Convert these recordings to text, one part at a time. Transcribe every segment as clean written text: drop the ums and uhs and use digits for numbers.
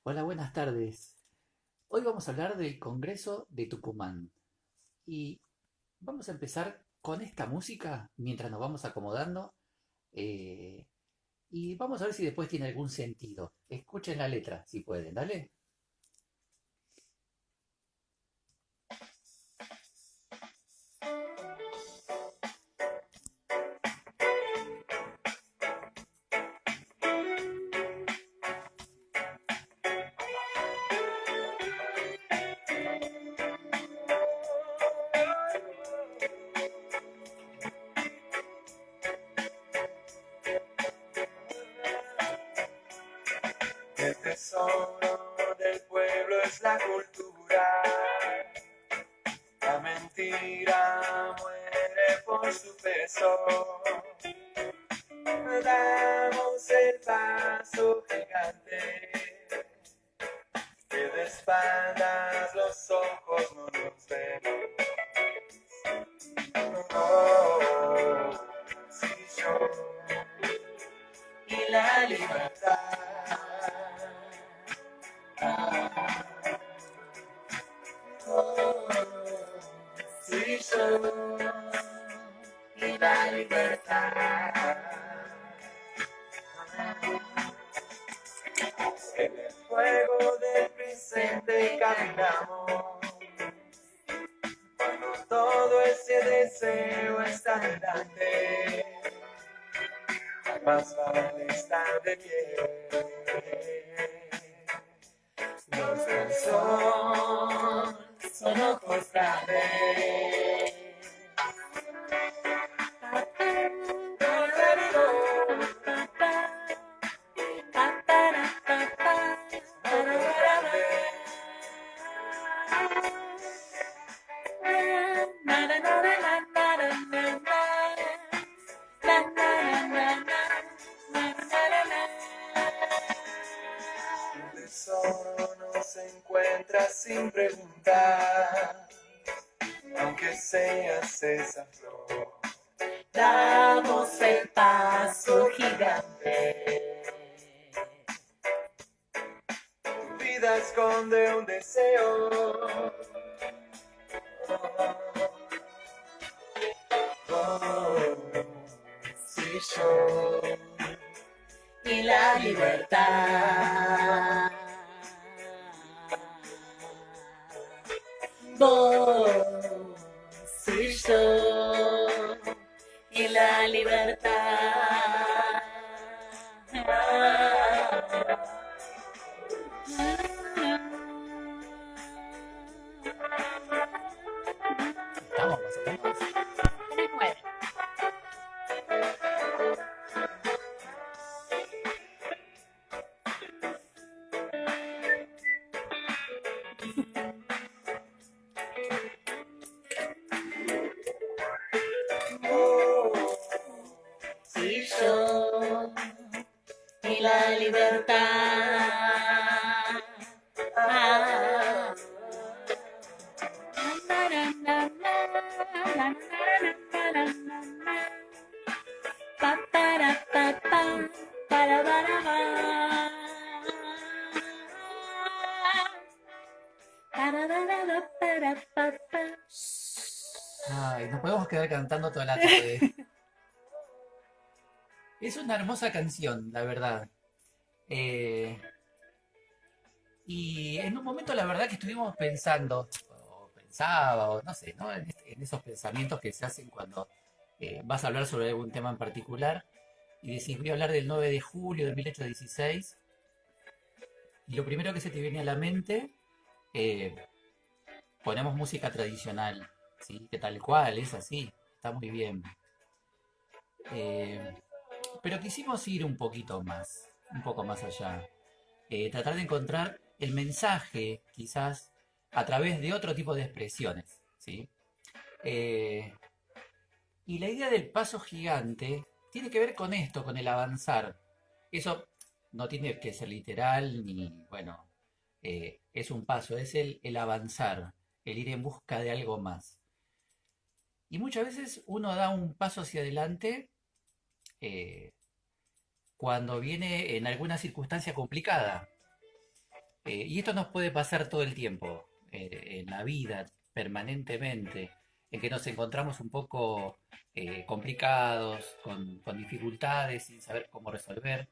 Hola, buenas tardes. Hoy vamos a hablar del Congreso de Tucumán y vamos a empezar con esta música mientras nos vamos acomodando eh, y vamos a ver si después tiene algún sentido. Escuchen la letra, si pueden, ¿dale? El tesoro del pueblo es la cultura. La mentira muere por su peso. Damos el paso gigante, que de espaldas los ojos no nos ven. Oh, si yo y la libertad. Oh, si yo y la libertad. En el fuego del presente caminamos, cuando todo ese deseo está delante, más vale estar de pie. Los del sol son ojos grandes. Un tesoro no se encuentra sin preguntar, aunque seas esa flor. Damos el paso gigante. Tu vida esconde un deseo. Oh, si yo y la libertad. Vos y yo y la libertad. ¿Estamos más o menos? Vos y yo y la libertad. Ay, nos podemos quedar cantando toda la tarde. Es una hermosa canción, la verdad. Eh, y en un momento la verdad que estuvimos pensando, o pensaba, o no sé, ¿no? En esos pensamientos que se hacen cuando vas a hablar sobre algún tema en particular y decís, voy a hablar del 9 de julio de 1816 y lo primero que se te viene a la mente, eh, ponemos música tradicional, ¿sí? Que tal cual, es así, está muy bien. Eh, pero quisimos ir un poco más allá. Tratar de encontrar el mensaje, quizás, a través de otro tipo de expresiones, ¿sí? Eh, y la idea del paso gigante tiene que ver con esto, con el avanzar. Eso no tiene que ser literal, ni, bueno, es un paso, es el avanzar, el ir en busca de algo más. Y muchas veces uno da un paso hacia adelante eh, cuando viene en alguna circunstancia complicada. Y esto nos puede pasar todo el tiempo, en la vida, permanentemente, en que nos encontramos un poco complicados, con dificultades, sin saber cómo resolver.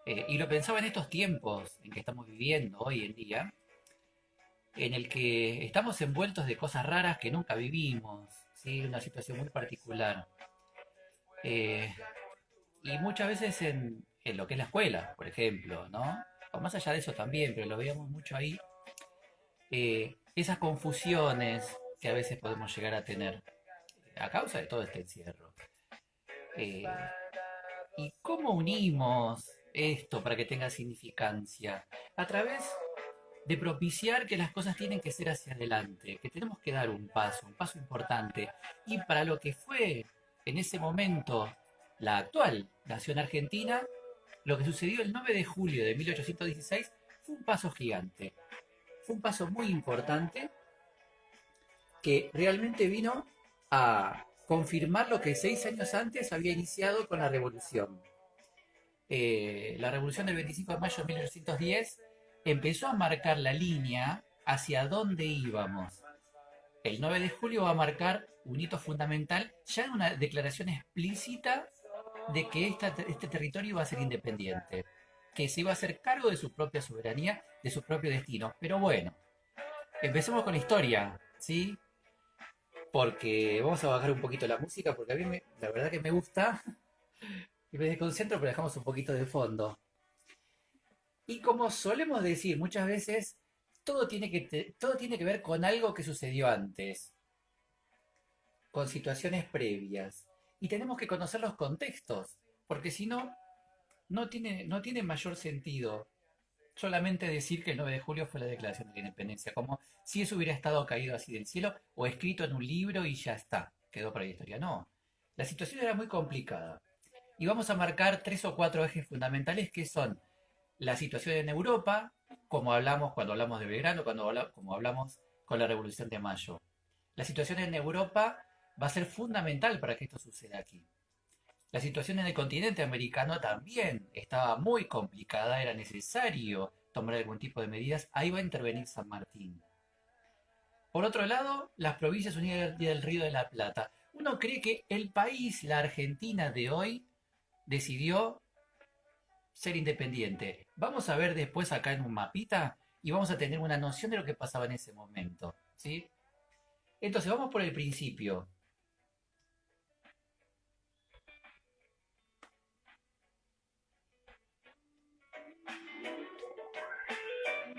Y lo pensaba en estos tiempos en que estamos viviendo hoy en día, en el que estamos envueltos de cosas raras que nunca vivimos, ¿sí? Una situación muy particular. Eh, y muchas veces en lo que es la escuela, por ejemplo, ¿no? O más allá de eso también, pero lo veíamos mucho ahí, esas confusiones que a veces podemos llegar a tener a causa de todo este encierro. Eh, ¿Y cómo unimos esto para que tenga significancia? A través de propiciar que las cosas tienen que ser hacia adelante, que tenemos que dar un paso importante. Y para lo que fue en ese momento la actual nación argentina, lo que sucedió el 9 de julio de 1816 fue un paso gigante. Fue un paso muy importante que realmente vino a confirmar lo que 6 años antes había iniciado con la revolución. La revolución del 25 de mayo de 1810 empezó a marcar la línea hacia dónde íbamos. El 9 de julio va a marcar un hito fundamental, ya en una declaración explícita de que este territorio iba a ser independiente, que se iba a hacer cargo de su propia soberanía, de su propio destino. Pero bueno, empecemos con la historia, ¿sí? Porque vamos a bajar un poquito la música, porque a mí la verdad que me gusta y me desconcentro, pero dejamos un poquito de fondo. Y como solemos decir muchas veces, todo tiene que ver con algo que sucedió antes, con situaciones previas. Y tenemos que conocer los contextos, porque si no, no tiene mayor sentido solamente decir que el 9 de julio fue la declaración de la independencia, como si eso hubiera estado caído así del cielo o escrito en un libro y ya está, quedó para la historia. No, la situación era muy complicada. Y vamos a marcar 3 o 4 ejes fundamentales que son la situación en Europa, como hablamos cuando hablamos de Belgrano, como hablamos con la Revolución de Mayo. La situación en Europa va a ser fundamental para que esto suceda aquí. La situación en el continente americano también estaba muy complicada, era necesario tomar algún tipo de medidas, ahí va a intervenir San Martín. Por otro lado, las Provincias Unidas del Río de la Plata. Uno cree que el país, la Argentina de hoy, decidió ser independiente. Vamos a ver después acá en un mapita y vamos a tener una noción de lo que pasaba en ese momento, ¿sí? Entonces vamos por el principio.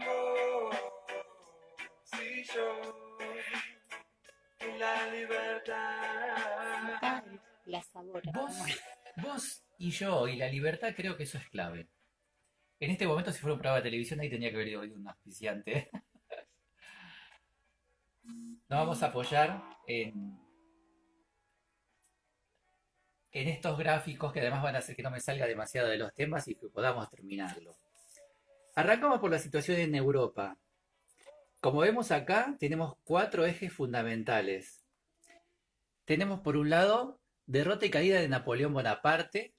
Oh, si yo y la libertad. Total, la sabora. Vos y yo y la libertad creo que eso es clave. En este momento, si fuera un programa de televisión, ahí tenía que haber oído un auspiciante. Nos vamos a apoyar en estos gráficos que además van a hacer que no me salga demasiado de los temas y que podamos terminarlo. Arrancamos por la situación en Europa. Como vemos acá, tenemos 4 ejes fundamentales. Tenemos por un lado derrota y caída de Napoleón Bonaparte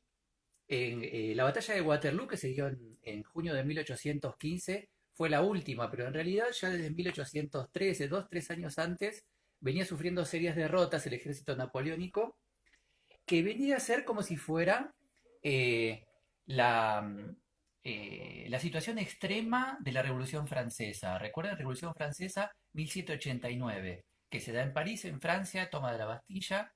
en la batalla de Waterloo, que se dio en junio de 1815, fue la última, pero en realidad ya desde 1813, 2, 3 años antes, venía sufriendo serias derrotas el ejército napoleónico, que venía a ser como si fuera eh, la, la situación extrema de la Revolución Francesa. ¿Recuerdan la Revolución Francesa 1789? Que se da en París, en Francia, toma de la Bastilla,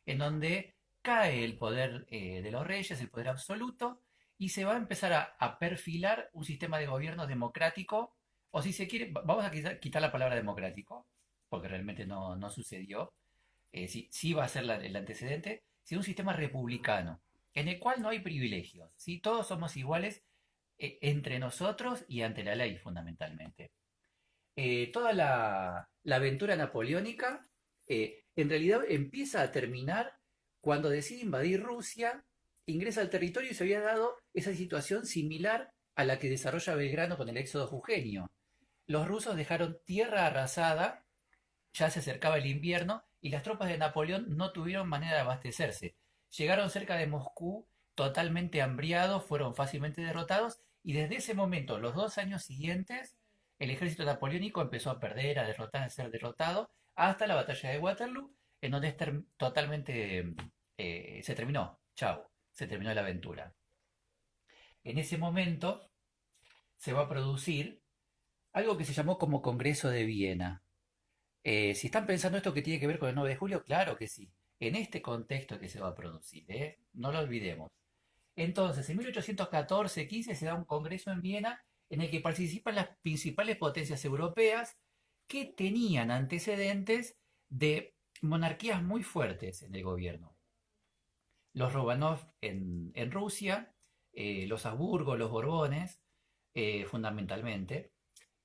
en donde cae el poder de los reyes, el poder absoluto, y se va a empezar a perfilar un sistema de gobierno democrático, o si se quiere, vamos a quitar la palabra democrático, porque realmente no sucedió, sí va a ser el antecedente, sino un sistema republicano, en el cual no hay privilegios, ¿sí? Todos somos iguales entre nosotros y ante la ley, fundamentalmente. Toda la aventura napoleónica en realidad empieza a terminar cuando decide invadir Rusia, ingresa al territorio y se había dado esa situación similar a la que desarrolla Belgrano con el éxodo jujeño. Los rusos dejaron tierra arrasada, ya se acercaba el invierno y las tropas de Napoleón no tuvieron manera de abastecerse. Llegaron cerca de Moscú totalmente hambriados, fueron fácilmente derrotados Y desde ese momento, los 2 años siguientes, el ejército napoleónico empezó a perder, a derrotar, a ser derrotado, hasta la batalla de Waterloo, en donde totalmente se terminó. Chau, se terminó la aventura. En ese momento se va a producir algo que se llamó como Congreso de Viena. Si están pensando esto que tiene que ver con el 9 de julio, claro que sí. En este contexto que se va a producir, no lo olvidemos. Entonces, en 1814-15 se da un congreso en Viena en el que participan las principales potencias europeas que tenían antecedentes de monarquías muy fuertes en el gobierno. Los Romanov en Rusia, los Habsburgo, los Borbones, fundamentalmente,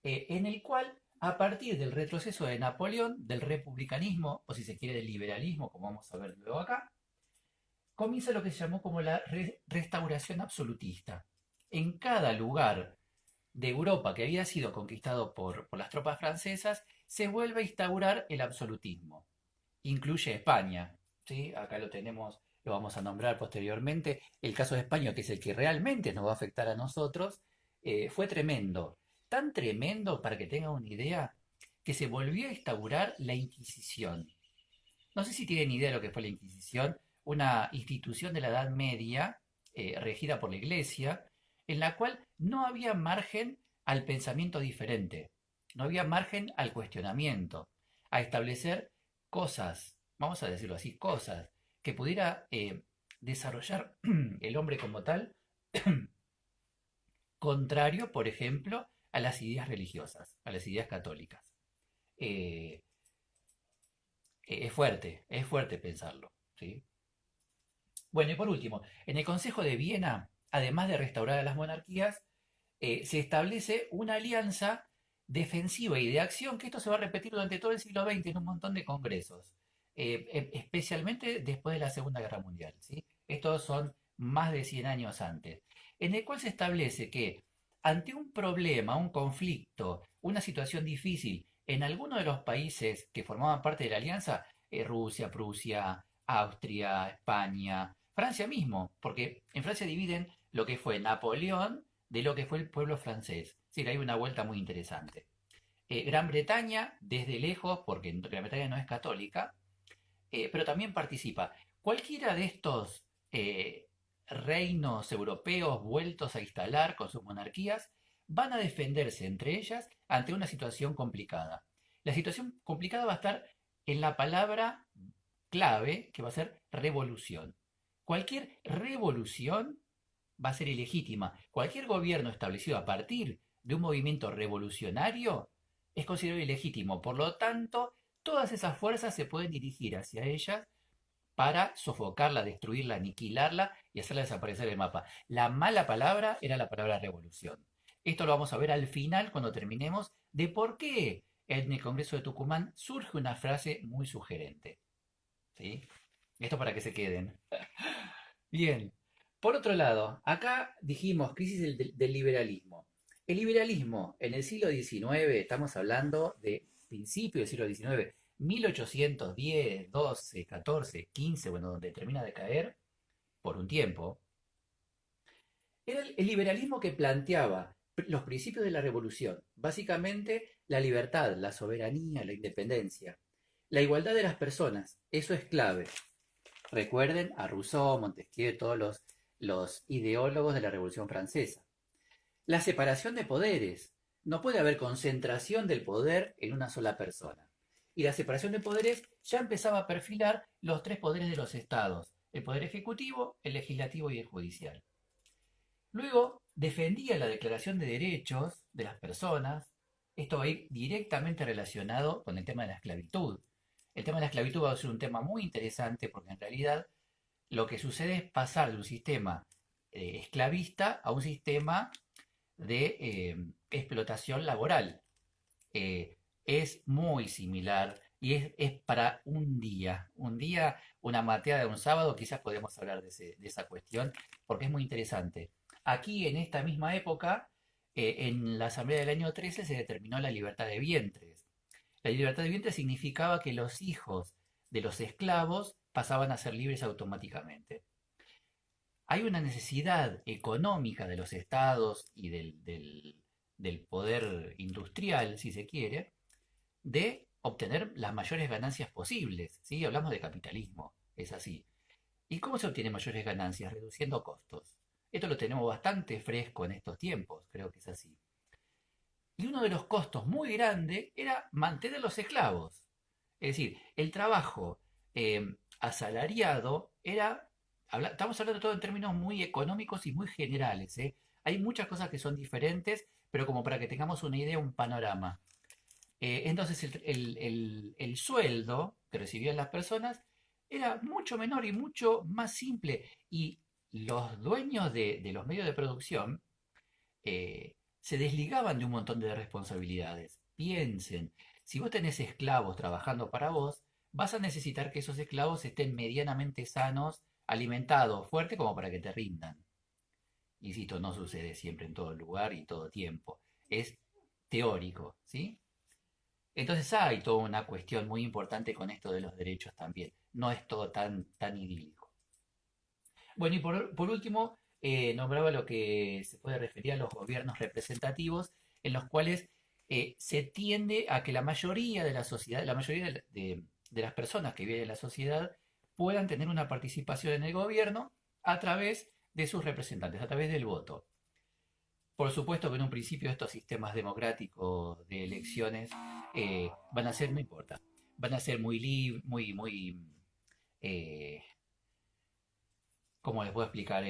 en el cual, a partir del retroceso de Napoleón, del republicanismo, o si se quiere del liberalismo, como vamos a ver luego acá, comienza lo que se llamó como la restauración absolutista. En cada lugar de Europa que había sido conquistado por las tropas francesas, se vuelve a instaurar el absolutismo. Incluye España, ¿sí? Acá lo tenemos, lo vamos a nombrar posteriormente. El caso de España, que es el que realmente nos va a afectar a nosotros, fue tremendo. Tan tremendo, para que tengan una idea, que se volvió a instaurar la Inquisición. No sé si tienen idea de lo que fue la Inquisición, una institución de la Edad Media, regida por la Iglesia, en la cual no había margen al pensamiento diferente, no había margen al cuestionamiento, a establecer cosas, vamos a decirlo así, cosas que pudiera desarrollar el hombre como tal, contrario, por ejemplo, a las ideas religiosas, a las ideas católicas. Eh, es fuerte pensarlo, ¿sí? Bueno, y por último, en el Consejo de Viena, además de restaurar a las monarquías, se establece una alianza defensiva y de acción, que esto se va a repetir durante todo el siglo XX en un montón de congresos, especialmente después de la Segunda Guerra Mundial, ¿sí? Estos son más de 100 años antes, en el cual se establece que ante un problema, un conflicto, una situación difícil en alguno de los países que formaban parte de la alianza, Rusia, Prusia, Austria, España, Francia mismo, porque en Francia dividen lo que fue Napoleón de lo que fue el pueblo francés. Sí, hay una vuelta muy interesante. Gran Bretaña, desde lejos, porque Gran Bretaña no es católica, pero también participa. Cualquiera de estos reinos europeos vueltos a instalar con sus monarquías van a defenderse entre ellas ante una situación complicada. La situación complicada va a estar en la palabra clave, que va a ser revolución. Cualquier revolución va a ser ilegítima. Cualquier gobierno establecido a partir de un movimiento revolucionario es considerado ilegítimo. Por lo tanto, todas esas fuerzas se pueden dirigir hacia ellas para sofocarla, destruirla, aniquilarla y hacerla desaparecer del mapa. La mala palabra era la palabra revolución. Esto lo vamos a ver al final cuando terminemos de por qué en el Congreso de Tucumán surge una frase muy sugerente. ¿Sí? Esto para que se queden. Bien. Por otro lado, acá dijimos crisis del liberalismo. El liberalismo en el siglo XIX, estamos hablando de principio del siglo XIX, 1810, 12, 14, 15, bueno, donde termina de caer por un tiempo, era el liberalismo que planteaba los principios de la revolución, básicamente la libertad, la soberanía, la independencia, la igualdad de las personas, eso es clave. Recuerden a Rousseau, Montesquieu, todos los ideólogos de la Revolución Francesa. La separación de poderes. No puede haber concentración del poder en una sola persona. Y la separación de poderes ya empezaba a perfilar los tres poderes de los estados, el poder ejecutivo, el legislativo y el judicial. Luego defendía la Declaración de Derechos de las personas. Esto va a ir directamente relacionado con el tema de la esclavitud. El tema de la esclavitud va a ser un tema muy interesante porque en realidad lo que sucede es pasar de un sistema esclavista a un sistema de explotación laboral. Es muy similar y es para un día, una mateada de un sábado, quizás podemos hablar de esa cuestión porque es muy interesante. Aquí en esta misma época, en la Asamblea del año 13 se determinó la libertad de vientres. La libertad de vientre significaba que los hijos de los esclavos pasaban a ser libres automáticamente. hay una necesidad económica de los estados y del poder industrial, si se quiere, de obtener las mayores ganancias posibles, ¿sí? Hablamos de capitalismo, es así. ¿Y cómo se obtienen mayores ganancias? Reduciendo costos. Esto lo tenemos bastante fresco en estos tiempos, creo que es así. Y uno de los costos muy grande era mantener los esclavos. Es decir, el trabajo asalariado era, estamos hablando todo en términos muy económicos y muy generales, ¿eh? Hay muchas cosas que son diferentes, pero como para que tengamos una idea, un panorama. Entonces el sueldo que recibían las personas era mucho menor y mucho más simple. Y los dueños de los medios de producción se desligaban de un montón de responsabilidades. Piensen, si vos tenés esclavos trabajando para vos, vas a necesitar que esos esclavos estén medianamente sanos, alimentados, fuertes como para que te rindan. Insisto, no sucede siempre en todo lugar y todo tiempo. Es teórico, ¿sí? Entonces hay toda una cuestión muy importante con esto de los derechos también. No es todo tan idílico. Bueno, y por último, nombraba lo que se puede referir a los gobiernos representativos, en los cuales se tiende a que la mayoría de la sociedad, la mayoría de las personas que viven en la sociedad puedan tener una participación en el gobierno a través de sus representantes, a través del voto. Por supuesto que en un principio estos sistemas democráticos de elecciones van a ser, no importa, van a ser muy libres, eh, ¿cómo les puedo explicar?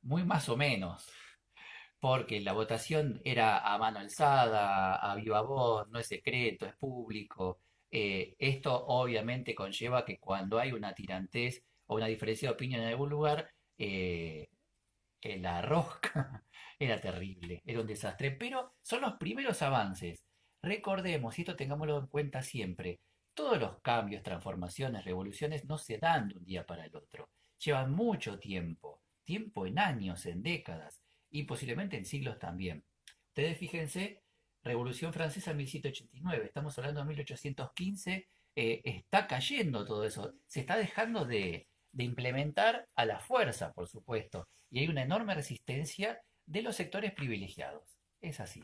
Muy más o menos, porque la votación era a mano alzada, a viva voz, no es secreto, es público. Esto obviamente conlleva que cuando hay una tirantez o una diferencia de opinión en algún lugar, la rosca era terrible, era un desastre, pero son los primeros avances. Recordemos, y esto tengámoslo en cuenta siempre, todos los cambios, transformaciones, revoluciones no se dan de un día para el otro. Llevan mucho tiempo, tiempo en años, en décadas y posiblemente en siglos también. Ustedes fíjense, Revolución Francesa 1789, estamos hablando de 1815, está cayendo todo eso, se está dejando de implementar a la fuerza, por supuesto, y hay una enorme resistencia de los sectores privilegiados. Es así.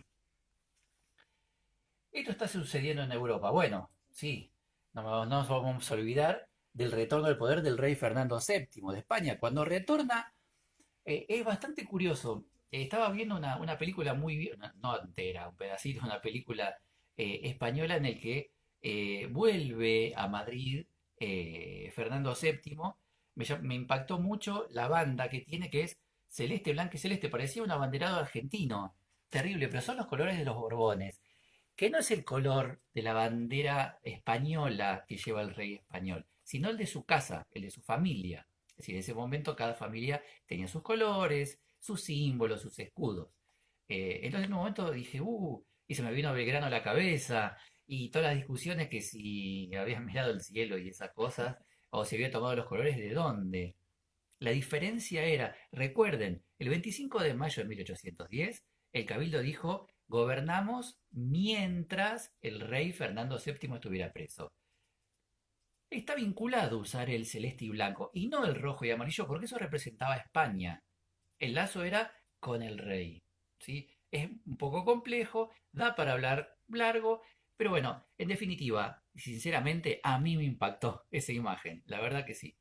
Esto está sucediendo en Europa. Bueno, sí, no nos vamos a olvidar del retorno del poder del rey Fernando VII de España. Cuando retorna, es bastante curioso. Estaba viendo una película muy bien, no entera, un pedacito, una película española en el que vuelve a Madrid Fernando VII. Me impactó mucho la banda que tiene, que es celeste, blanco y celeste. Parecía un abanderado argentino. Terrible, pero son los colores de los Borbones, que no es el color de la bandera española que lleva el rey español, sino el de su casa, el de su familia. Es decir, en ese momento cada familia tenía sus colores, sus símbolos, sus escudos. Entonces en un momento dije, y se me vino Belgrano a la cabeza, y todas las discusiones que si habían mirado el cielo y esas cosas, o si había tomado los colores de dónde. La diferencia era, recuerden, el 25 de mayo de 1810, el Cabildo dijo, gobernamos mientras el rey Fernando VII estuviera preso. Está vinculado a usar el celeste y blanco, y no el rojo y amarillo, porque eso representaba a España. El lazo era con el rey. ¿Sí? Es un poco complejo, da para hablar largo, pero bueno, en definitiva, sinceramente, a mí me impactó esa imagen, la verdad que sí.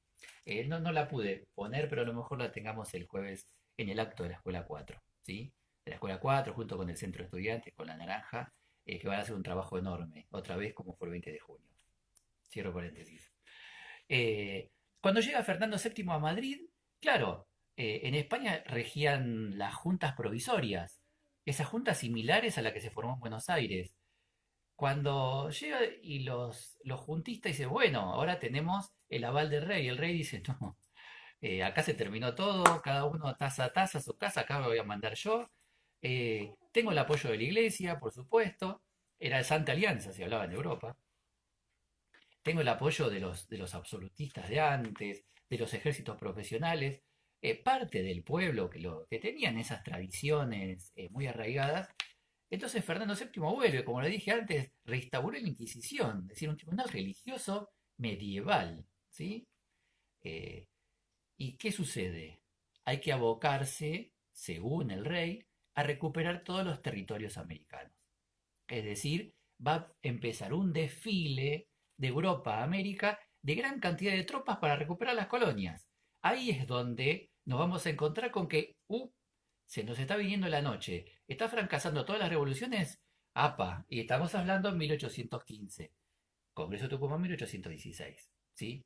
No la pude poner, pero a lo mejor la tengamos el jueves en el acto de la Escuela 4, ¿sí? De la Escuela 4, junto con el Centro de Estudiantes, con la Naranja, que van a hacer un trabajo enorme, otra vez como fue el 20 de junio. Cierro paréntesis. Cuando llega Fernando VII a Madrid, claro, en España regían las juntas provisorias, esas juntas similares a la que se formó en Buenos Aires. Cuando llega y los juntistas dicen, bueno, ahora tenemos el aval del rey. El rey dice, no, acá se terminó todo, cada uno taza a taza a su casa, acá me voy a mandar yo. Tengo el apoyo de la iglesia, por supuesto. Era Santa Alianza, si hablaba en Europa. Tengo el apoyo de los absolutistas de antes, de los ejércitos profesionales, parte del pueblo que tenían esas tradiciones muy arraigadas. Entonces Fernando VII vuelve, como le dije antes, restauró la Inquisición, es decir, un tribunal religioso medieval. ¿Sí? Eh, ¿Y qué sucede? hay que abocarse, según el rey, a recuperar todos los territorios americanos. Es decir, va a empezar un desfile de Europa a América de gran cantidad de tropas para recuperar las colonias. Ahí es donde nos vamos a encontrar con que, se nos está viniendo la noche, está fracasando todas las revoluciones, apa, y estamos hablando en 1815, Congreso de Tucumán 1816, ¿sí?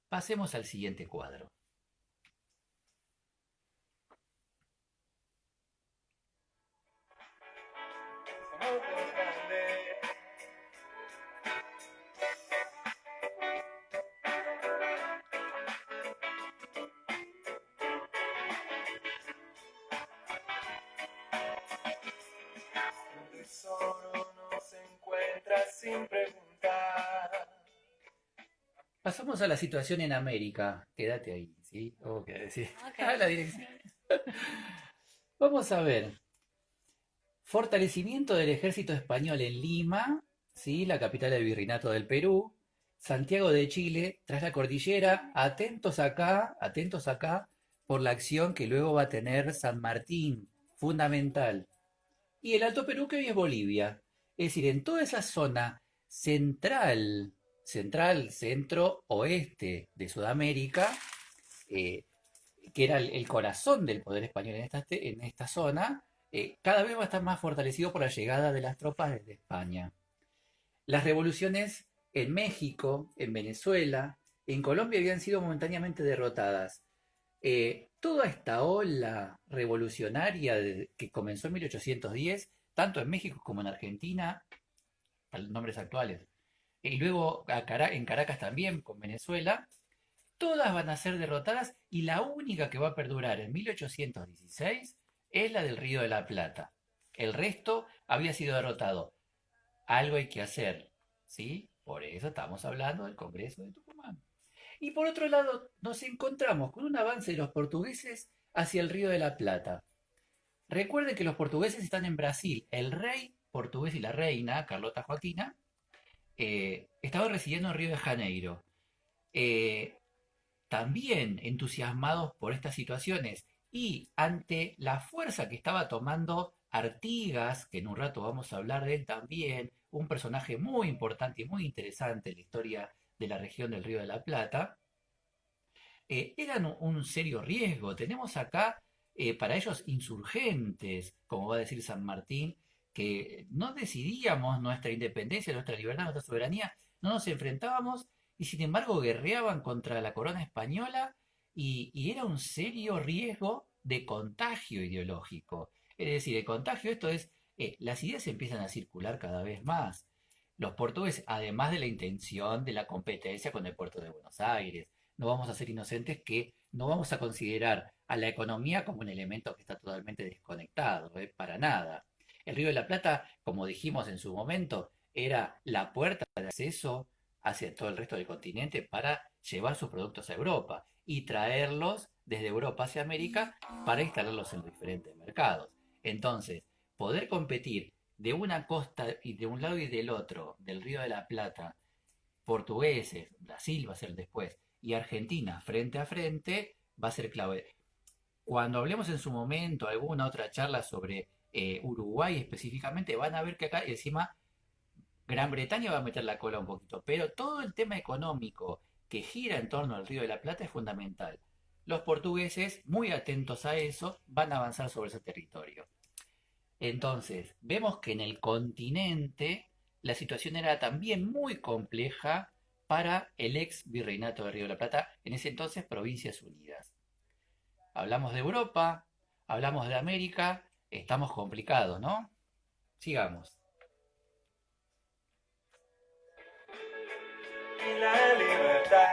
Pasemos al siguiente cuadro. Un tesoro no se encuentra sin preguntar. Pasamos a la situación en América. Quédate ahí, ¿sí? Ok, decir. Ok. La dirección. Vamos a ver. Fortalecimiento del ejército español en Lima, ¿sí? La capital del Virreinato del Perú. Santiago de Chile, tras la cordillera. Atentos acá, por la acción que luego va a tener San Martín, fundamental. Y el Alto Perú, que hoy es Bolivia. Es decir, en toda esa zona central, centro, oeste de Sudamérica, eh, que era el corazón del poder español en esta zona, cada vez va a estar más fortalecido por la llegada de las tropas desde España. Las revoluciones en México, en Venezuela, en Colombia habían sido momentáneamente derrotadas. Toda esta ola revolucionaria que comenzó en 1810, tanto en México como en Argentina, los nombres actuales, y luego en Caracas también, con Venezuela, todas van a ser derrotadas y la única que va a perdurar en 1816 es la del Río de la Plata. El resto había sido derrotado. Algo hay que hacer, ¿sí? Por eso estamos hablando del Congreso de Tucumán. Y por otro lado, nos encontramos con un avance de los portugueses hacia el Río de la Plata. Recuerden que los portugueses están en Brasil. El rey portugués y la reina, Carlota Joaquina, estaban residiendo en Río de Janeiro. Eh, También entusiasmados por estas situaciones y ante la fuerza que estaba tomando Artigas, que en un rato vamos a hablar de él también, un personaje muy importante y muy interesante en la historia de la región del Río de la Plata, eran un serio riesgo. Tenemos acá para ellos insurgentes, como va a decir San Martín, que no decidíamos nuestra independencia, nuestra libertad, nuestra soberanía, no nos enfrentábamos y sin embargo guerreaban contra la corona española y era un serio riesgo de contagio ideológico. Es decir, el contagio, esto es, las ideas empiezan a circular cada vez más. Los portugueses, además de la intención de la competencia con el puerto de Buenos Aires, no vamos a ser inocentes que no vamos a considerar a la economía como un elemento que está totalmente desconectado, para nada. El Río de la Plata, como dijimos en su momento, era la puerta de acceso hacia todo el resto del continente para llevar sus productos a Europa y traerlos desde Europa hacia América para instalarlos en los diferentes mercados. Entonces, poder competir de una costa y de un lado y del otro del Río de la Plata, portugueses, Brasil va a ser después, y Argentina frente a frente, va a ser clave. Cuando hablemos en su momento alguna otra charla sobre Uruguay específicamente, van a ver que acá encima Gran Bretaña va a meter la cola un poquito, pero todo el tema económico que gira en torno al Río de la Plata es fundamental. Los portugueses, muy atentos a eso, van a avanzar sobre ese territorio. Entonces, vemos que en el continente la situación era también muy compleja para el ex virreinato de Río de la Plata, en ese entonces Provincias Unidas. Hablamos de Europa, hablamos de América, estamos complicados, ¿no? Sigamos. Y la libertad.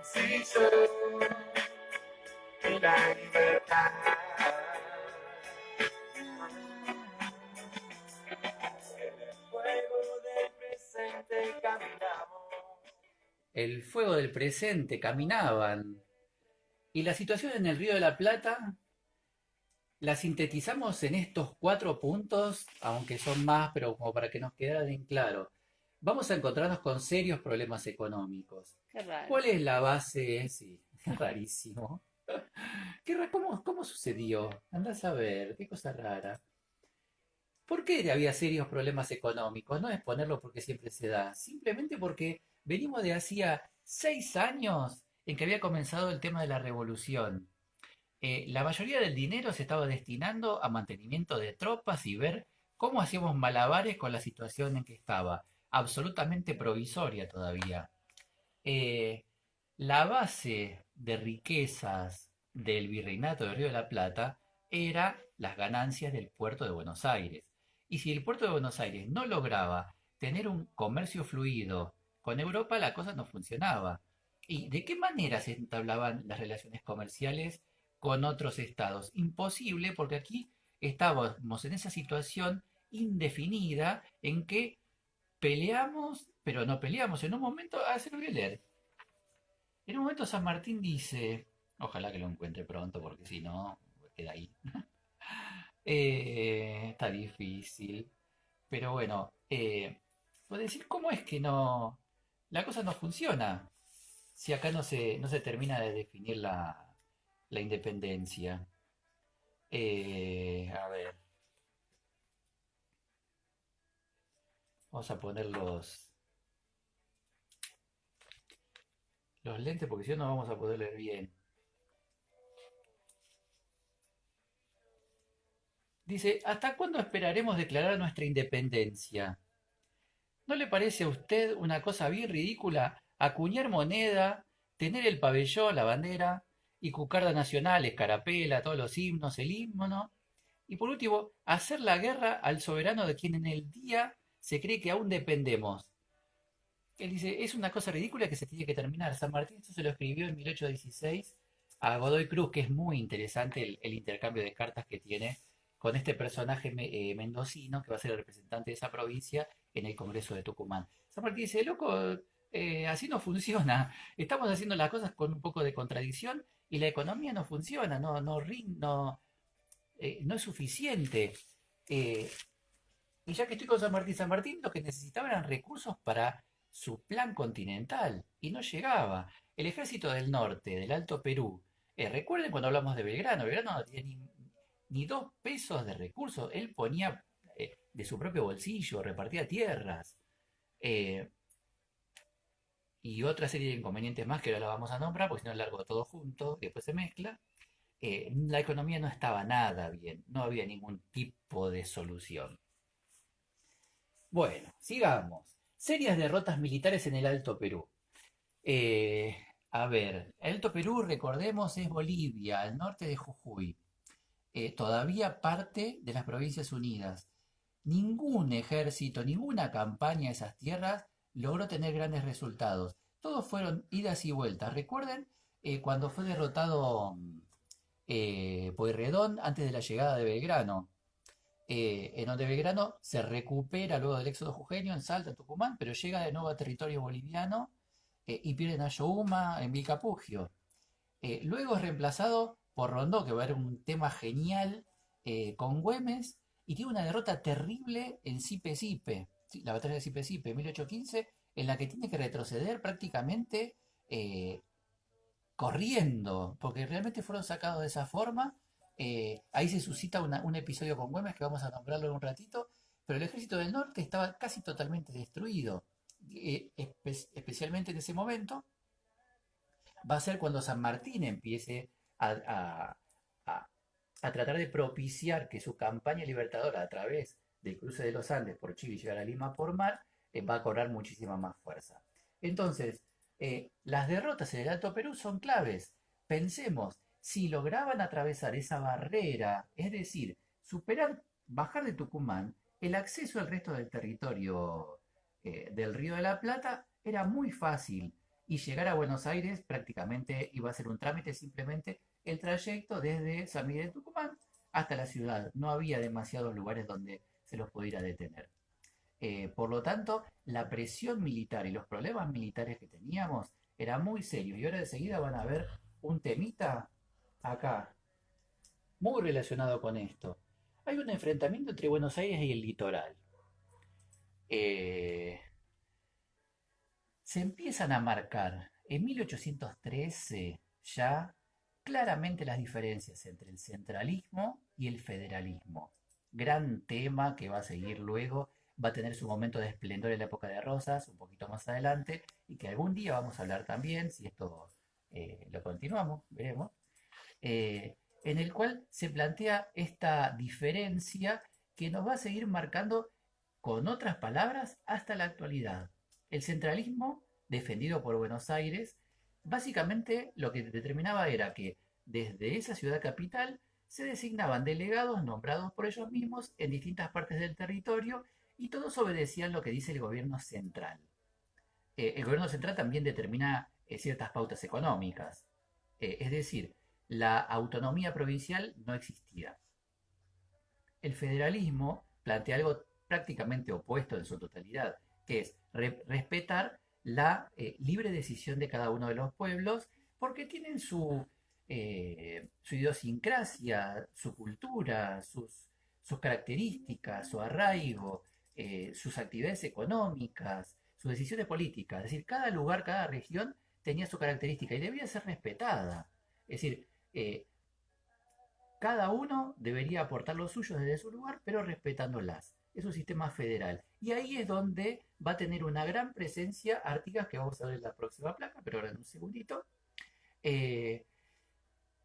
Sí, soy y la libertad. En el fuego del presente caminamos. El fuego del presente caminaban. Y la situación en el Río de la Plata la sintetizamos en estos 4 puntos, aunque son más, pero como para que nos quedara bien claro. vamos a encontrarnos con serios problemas económicos. Qué raro. ¿Cuál es la base? Sí, rarísimo. ¿Cómo sucedió? Andás a ver, qué cosa rara. ¿Por qué había serios problemas económicos? No es ponerlo porque siempre se da, simplemente porque venimos de hacía 6 años en que había comenzado el tema de la revolución. La mayoría del dinero se estaba destinando a mantenimiento de tropas y ver cómo hacíamos malabares con la situación en que estaba, absolutamente provisoria todavía. Eh, la base de riquezas del Virreinato de Río de la Plata era las ganancias del puerto de Buenos Aires. Y si el puerto de Buenos Aires no lograba tener un comercio fluido con Europa, la cosa no funcionaba. ¿Y de qué manera se entablaban las relaciones comerciales con otros estados? Imposible, porque aquí estábamos en esa situación indefinida en que peleamos, pero no peleamos. En un momento, se lo voy a leer. En un momento San Martín dice, ojalá que lo encuentre pronto porque si no, queda ahí. Está difícil, pero bueno, puedo decir, ¿cómo es que no, la cosa no funciona si acá no se termina de definir la independencia? A ver, vamos a poner los lentes porque si no, no vamos a poder leer bien. Dice, ¿hasta cuándo esperaremos declarar nuestra independencia? ¿No le parece a usted una cosa bien ridícula acuñar moneda, tener el pabellón, la bandera y cucarda nacional, escarapela, todos los himnos, el himno? Y por último, hacer la guerra al soberano de quien en el día se cree que aún dependemos. Él dice, es una cosa ridícula que se tiene que terminar. San Martín esto se lo escribió en 1816 a Godoy Cruz, que es muy interesante el intercambio de cartas que tiene con este personaje mendocino que va a ser el representante de esa provincia en el Congreso de Tucumán. San Martín dice, loco, así no funciona. Estamos haciendo las cosas con un poco de contradicción y la economía no funciona, no es suficiente. Eh, y ya que estoy con San Martín lo que necesitaba eran recursos para su plan continental y no llegaba. El ejército del norte, del Alto Perú, recuerden cuando hablamos de Belgrano, Belgrano no tenía ni 2 pesos de recursos, él ponía de su propio bolsillo, repartía tierras eh, y otra serie de inconvenientes más que ahora la vamos a nombrar porque si no largo todo junto y después se mezcla. La economía no estaba nada bien, no había ningún tipo de solución. Bueno, sigamos. Serias derrotas militares en el Alto Perú. Eh, a ver, el Alto Perú, recordemos, es Bolivia, al norte de Jujuy. Todavía parte de las Provincias Unidas. Ningún ejército, ninguna campaña de esas tierras logró tener grandes resultados. Todos fueron idas y vueltas. Recuerden cuando fue derrotado Pueyrredón antes de la llegada de Belgrano, en donde Belgrano se recupera luego del éxodo jujeño en Salta, en Tucumán, pero llega de nuevo a territorio boliviano y pierden a Ayohuma en Vilcapugio. Luego es reemplazado por Rondó, que va a haber un tema genial con Güemes, y tiene una derrota terrible en Sipe-Sipe, sí, la batalla de Sipe-Sipe, 1815, en la que tiene que retroceder prácticamente eh, corriendo, porque realmente fueron sacados de esa forma. Ahí se suscita un episodio con Güemes que vamos a nombrarlo en un ratito, pero el ejército del norte estaba casi totalmente destruido. Especialmente en ese momento, va a ser cuando San Martín empiece a- a tratar de propiciar que su campaña libertadora a través del cruce de los Andes por Chile y llegar a Lima por mar va a cobrar muchísima más fuerza. Entonces, las derrotas en el Alto Perú son claves. Pensemos, si lograban atravesar esa barrera, es decir, superar, bajar de Tucumán, el acceso al resto del territorio del Río de la Plata era muy fácil y llegar a Buenos Aires prácticamente iba a ser un trámite simplemente el trayecto desde San Miguel de Tucumán hasta la ciudad. No había demasiados lugares donde se los pudiera detener. Por lo tanto, la presión militar y los problemas militares que teníamos eran muy serios. Y ahora de seguida van a ver un temita acá, muy relacionado con esto. Hay un enfrentamiento entre Buenos Aires y el litoral. Eh, se empiezan a marcar en 1813 ya claramente las diferencias entre el centralismo y el federalismo. Gran tema que va a seguir luego, va a tener su momento de esplendor en la época de Rosas, un poquito más adelante, y que algún día vamos a hablar también, si esto lo continuamos, veremos, en el cual se plantea esta diferencia que nos va a seguir marcando con otras palabras hasta la actualidad. El centralismo, defendido por Buenos Aires, básicamente lo que determinaba era que desde esa ciudad capital se designaban delegados nombrados por ellos mismos en distintas partes del territorio y todos obedecían lo que dice el gobierno central. El gobierno central también determina ciertas pautas económicas, es decir, la autonomía provincial no existía. El federalismo plantea algo prácticamente opuesto en su totalidad, que es respetar la libre decisión de cada uno de los pueblos porque tienen su idiosincrasia, su cultura, sus características, su arraigo, sus actividades económicas, sus decisiones políticas. Es decir, cada lugar, cada región tenía su característica y debía ser respetada. Es decir, cada uno debería aportar lo suyo desde su lugar, pero respetándolas. Es un sistema federal. Y ahí es donde va a tener una gran presencia Artigas, que vamos a ver en la próxima placa, pero ahora en un segundito. Eh,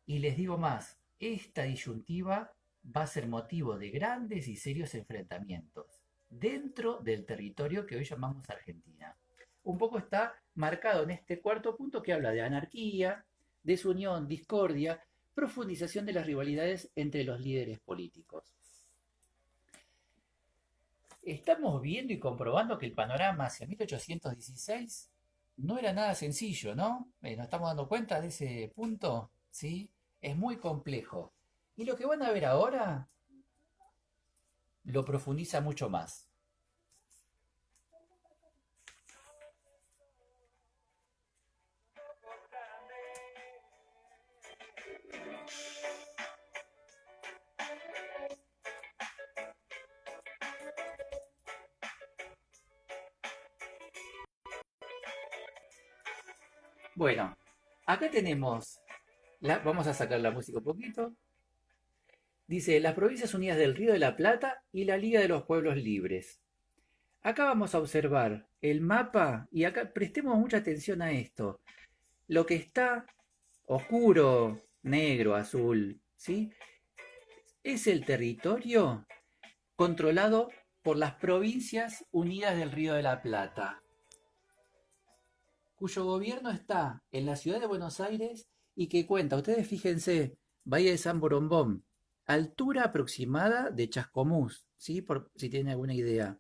y les digo más, esta disyuntiva va a ser motivo de grandes y serios enfrentamientos dentro del territorio que hoy llamamos Argentina. Un poco está marcado en este cuarto punto que habla de anarquía, desunión, discordia, profundización de las rivalidades entre los líderes políticos. Estamos viendo y comprobando que el panorama hacia 1816 no era nada sencillo, ¿no? ¿Nos estamos dando cuenta de ese punto? ¿Sí? Es muy complejo. Y lo que van a ver ahora lo profundiza mucho más. Bueno, acá tenemos, vamos a sacar la música un poquito. Dice, las Provincias Unidas del Río de la Plata y la Liga de los Pueblos Libres. Acá vamos a observar el mapa y acá prestemos mucha atención a esto. Lo que está oscuro, negro, azul, ¿sí? Es el territorio controlado por las Provincias Unidas del Río de la Plata, cuyo gobierno está en la ciudad de Buenos Aires y que cuenta, ustedes fíjense, Bahía de San Borombón, altura aproximada de Chascomús, ¿sí? Si tienen alguna idea.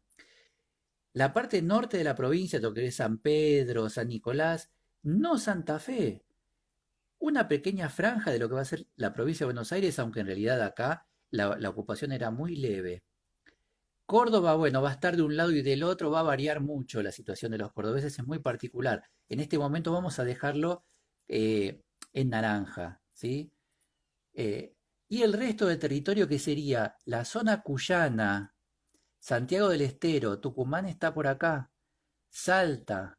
La parte norte de la provincia, lo que es San Pedro, San Nicolás, no Santa Fe. Una pequeña franja de lo que va a ser la provincia de Buenos Aires, aunque en realidad acá la ocupación era muy leve. Córdoba, bueno, va a estar de un lado y del otro, va a variar mucho la situación de los cordobeses, es muy particular. En este momento vamos a dejarlo en naranja, ¿sí? Eh, y el resto del territorio que sería la zona cuyana, Santiago del Estero, Tucumán está por acá, Salta,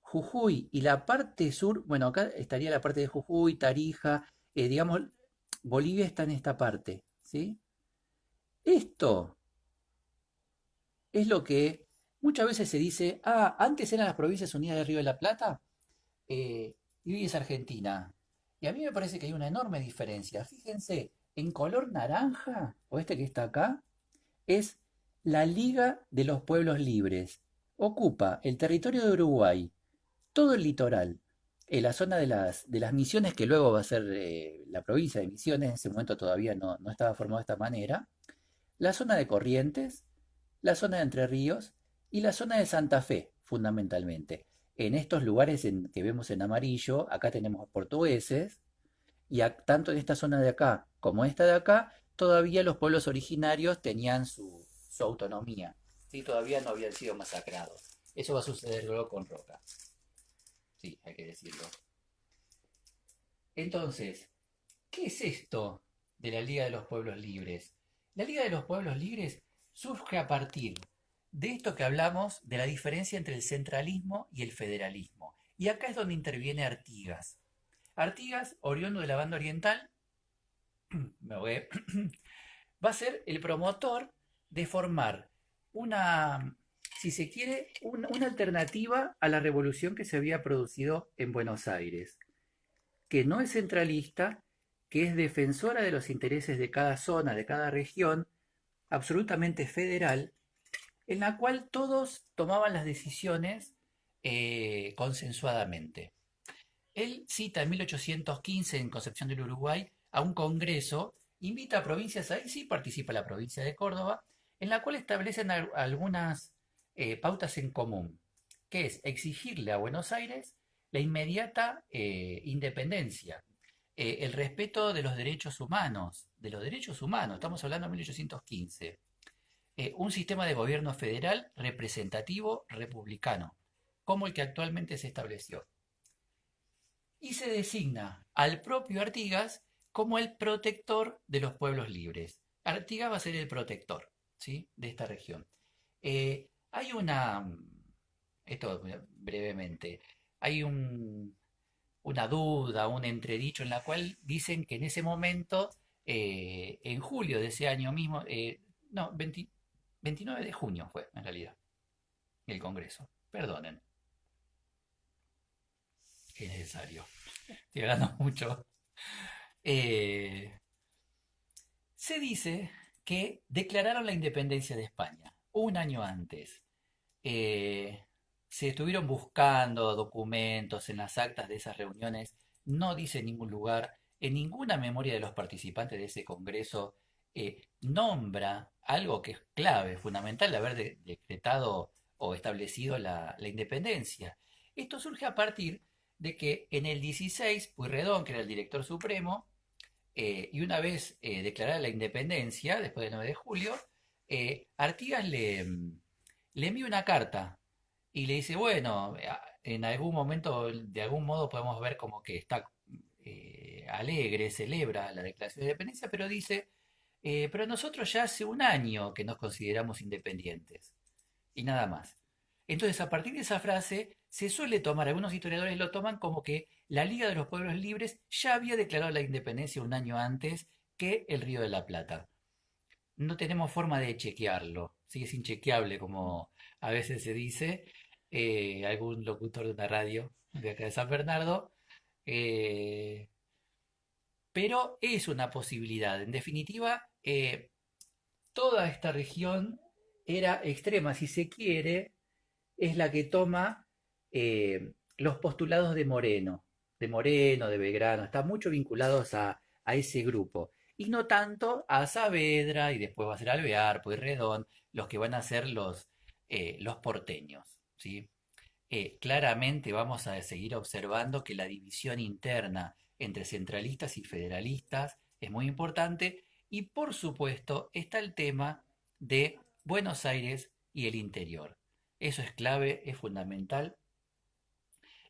Jujuy y la parte sur, bueno, acá estaría la parte de Jujuy, Tarija, digamos, Bolivia está en esta parte, ¿sí? Esto es lo que muchas veces se dice, antes eran las Provincias Unidas del Río de la Plata y hoy es Argentina. Y a mí me parece que hay una enorme diferencia. Fíjense, en color naranja, o este que está acá, es la Liga de los Pueblos Libres. Ocupa el territorio de Uruguay, todo el litoral, en la zona de las Misiones, que luego va a ser la provincia de Misiones, en ese momento todavía no estaba formado de esta manera, la zona de Corrientes, la zona de Entre Ríos y la zona de Santa Fe, fundamentalmente. En estos lugares que vemos en amarillo, acá tenemos portugueses, y tanto en esta zona de acá como esta de acá, todavía los pueblos originarios tenían su autonomía, ¿sí? Todavía no habían sido masacrados. Eso va a suceder luego con Roca. Sí, hay que decirlo. Entonces, ¿qué es esto de la Liga de los Pueblos Libres? La Liga de los Pueblos Libres surge a partir de esto que hablamos, de la diferencia entre el centralismo y el federalismo. Y acá es donde interviene Artigas. Artigas, oriundo de la banda oriental, me voy, va a ser el promotor de formar una, si se quiere, una alternativa a la revolución que se había producido en Buenos Aires, que no es centralista, que es defensora de los intereses de cada zona, de cada región, absolutamente federal, en la cual todos tomaban las decisiones consensuadamente. Él cita en 1815 en Concepción del Uruguay a un congreso, invita a provincias, ahí sí participa la provincia de Córdoba, en la cual establecen algunas pautas en común, que es exigirle a Buenos Aires la inmediata independencia, el respeto de los derechos humanos, estamos hablando de 1815, un sistema de gobierno federal representativo republicano, como el que actualmente se estableció. Y se designa al propio Artigas como el protector de los pueblos libres. Artigas va a ser el protector, ¿sí?, de esta región. Hay esto brevemente, hay una duda, un entredicho en la cual dicen que en ese momento, en julio de ese año mismo, no, 29 de junio fue en realidad el Congreso, perdonen, es necesario, estoy hablando mucho. Eh, Se dice que declararon la independencia de España un año antes. Eh, Se estuvieron buscando documentos en las actas de esas reuniones, no dice en ningún lugar, en ninguna memoria de los participantes de ese congreso nombra algo que es clave, fundamental de haber decretado o establecido la independencia. Esto surge a partir de que en el 16, Pueyrredón, que era el director supremo, y una vez declarada la independencia, después del 9 de julio, Artigas le envía una carta y le dice, bueno, en algún momento, de algún modo podemos ver como que está alegre, celebra la declaración de independencia, pero dice, pero nosotros ya hace un año que nos consideramos independientes y nada más. Entonces, a partir de esa frase, se suele tomar, algunos historiadores lo toman como que la Liga de los Pueblos Libres ya había declarado la independencia un año antes que el Río de la Plata. No tenemos forma de chequearlo, ¿sí? Es inchequeable, como a veces se dice, algún locutor de una radio de acá de San Bernardo, eh, pero es una posibilidad. En definitiva, toda esta región era extrema, si se quiere, es la que toma los postulados de Moreno, de Belgrano, están mucho vinculados a ese grupo. Y no tanto a Saavedra, y después va a ser Alvear, Pueyrredón, los que van a ser los porteños, ¿sí? Claramente vamos a seguir observando que la división interna entre centralistas y federalistas es muy importante, y por supuesto está el tema de Buenos Aires y el interior. Eso es clave, es fundamental,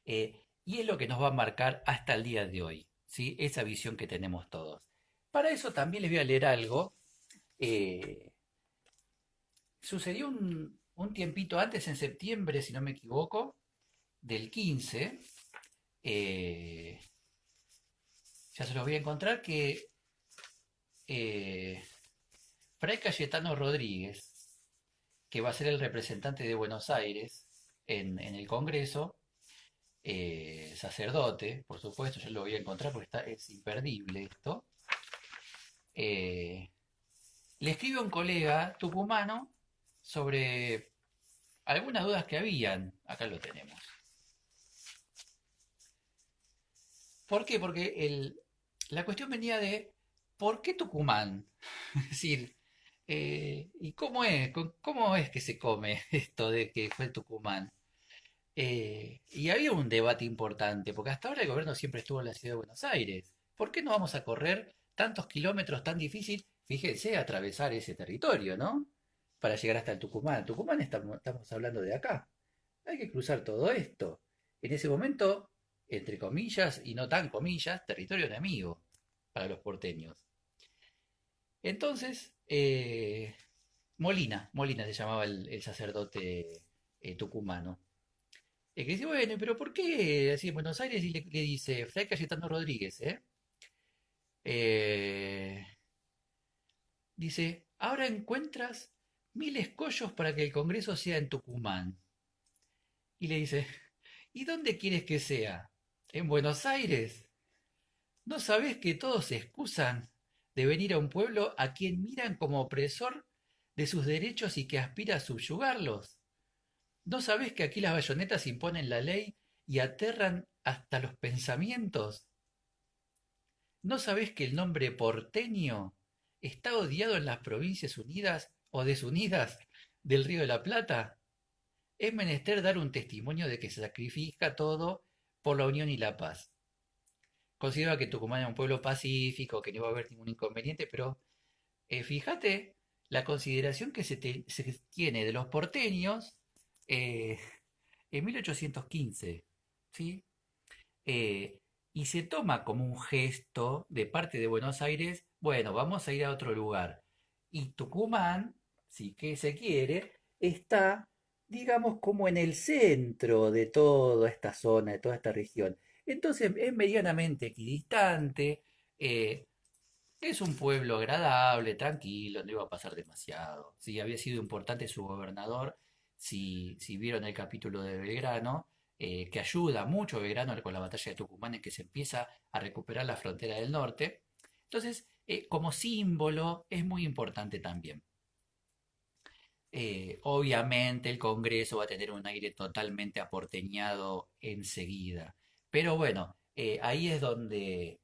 y es lo que nos va a marcar hasta el día de hoy, ¿sí? Esa visión que tenemos todos. Para eso también les voy a leer algo. eh, Sucedió un tiempito antes, en septiembre, si no me equivoco, del 15, eh, ya se los voy a encontrar, que eh, Fray Cayetano Rodríguez, que va a ser el representante de Buenos Aires en el Congreso, sacerdote, por supuesto, yo lo voy a encontrar porque es imperdible esto, eh, le escribe a un colega tucumano sobre algunas dudas que habían. Acá lo tenemos. ¿Por qué? Porque la cuestión venía de ¿por qué Tucumán? Es decir, ¿y cómo es que se come esto de que fue Tucumán? Y había un debate importante, porque hasta ahora el gobierno siempre estuvo en la ciudad de Buenos Aires. ¿Por qué no vamos a correr tantos kilómetros tan difícil? Fíjense, atravesar ese territorio, ¿no? Para llegar hasta el Tucumán. Tucumán estamos hablando de acá. Hay que cruzar todo esto. En ese momento, entre comillas y no tan comillas, territorio enemigo para los porteños. Entonces, Molina se llamaba el sacerdote tucumano. Que dice, bueno, pero ¿por qué así en Buenos Aires? Y le dice, Fray Cayetano Rodríguez, ¿eh? Eh, Dice, ahora encuentras 1000 escollos para que el Congreso sea en Tucumán. Y le dice, ¿y dónde quieres que sea? ¿En Buenos Aires? ¿No sabés que todos se excusan de venir a un pueblo a quien miran como opresor de sus derechos y que aspira a subyugarlos? ¿No sabés que aquí las bayonetas imponen la ley y aterran hasta los pensamientos? ¿No sabés que el nombre porteño está odiado en las Provincias Unidas o desunidas del Río de la Plata? Es menester dar un testimonio de que se sacrifica todo por la unión y la paz. Considero que Tucumán es un pueblo pacífico, que no va a haber ningún inconveniente, pero fíjate la consideración que se tiene de los porteños eh, en 1815, ¿sí? Eh, y se toma como un gesto de parte de Buenos Aires, bueno, vamos a ir a otro lugar. Y Tucumán, si que se quiere, está, digamos, como en el centro de toda esta zona, de toda esta región. Entonces es medianamente equidistante, eh, es un pueblo agradable, tranquilo, no iba a pasar demasiado. Sí, había sido importante su gobernador, si vieron el capítulo de Belgrano, que ayuda mucho a Belgrano con la batalla de Tucumán en que se empieza a recuperar la frontera del norte. Entonces, como símbolo, es muy importante también. Obviamente el Congreso va a tener un aire totalmente aporteñado enseguida. Pero bueno, ahí es donde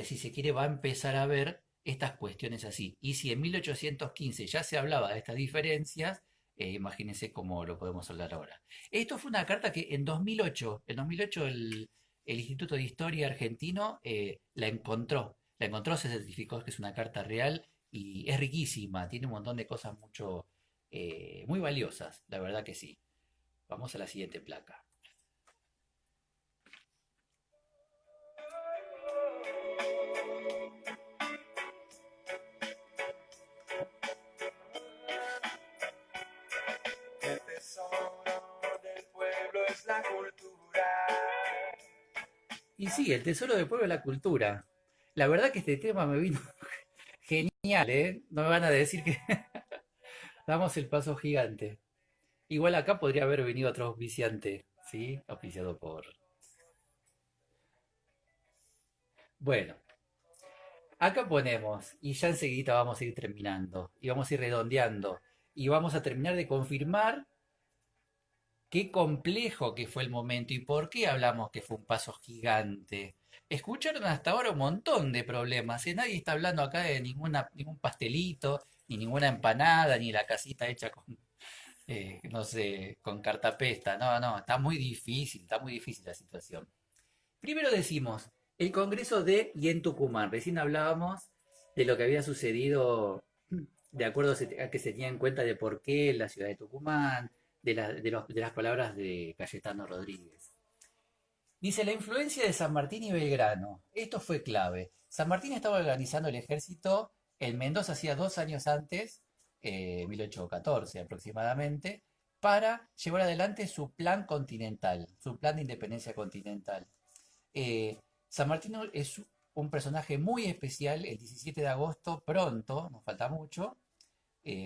si se quiere va a empezar a ver estas cuestiones así. Y si en 1815 ya se hablaba de estas diferencias, imagínense cómo lo podemos hablar ahora. Esto fue una carta que en 2008 el Instituto de Historia argentino la encontró, se certificó que es una carta real y es riquísima, tiene un montón de cosas muy valiosas, la verdad que sí. Vamos a la siguiente placa. El tesoro del pueblo es la cultura. Y sí, el tesoro del pueblo es la cultura. La verdad que este tema me vino genial, ¿eh? No me van a decir que damos el paso gigante. Igual acá podría haber venido otro auspiciante, ¿sí? Auspiciado por... Bueno, acá ponemos, y ya enseguida vamos a ir terminando, y vamos a ir redondeando, y vamos a terminar de confirmar qué complejo que fue el momento y por qué hablamos que fue un paso gigante. Escucharon hasta ahora un montón de problemas, ¿eh? Nadie está hablando acá de ningún pastelito, ni ninguna empanada, ni la casita hecha con, no sé, con cartapesta. No, no, está muy difícil la situación. Primero decimos, el Congreso de y en Tucumán. Recién hablábamos de lo que había sucedido de acuerdo a que se tenía en cuenta de por qué la ciudad de Tucumán, de las palabras de Cayetano Rodríguez. Dice la influencia de San Martín y Belgrano. Esto fue clave. San Martín estaba organizando el ejército en Mendoza hacía 2 años antes, 1814 aproximadamente, para llevar adelante su plan continental, su plan de independencia continental. Eh, San Martín es un personaje muy especial. El 17 de agosto, pronto, nos falta mucho,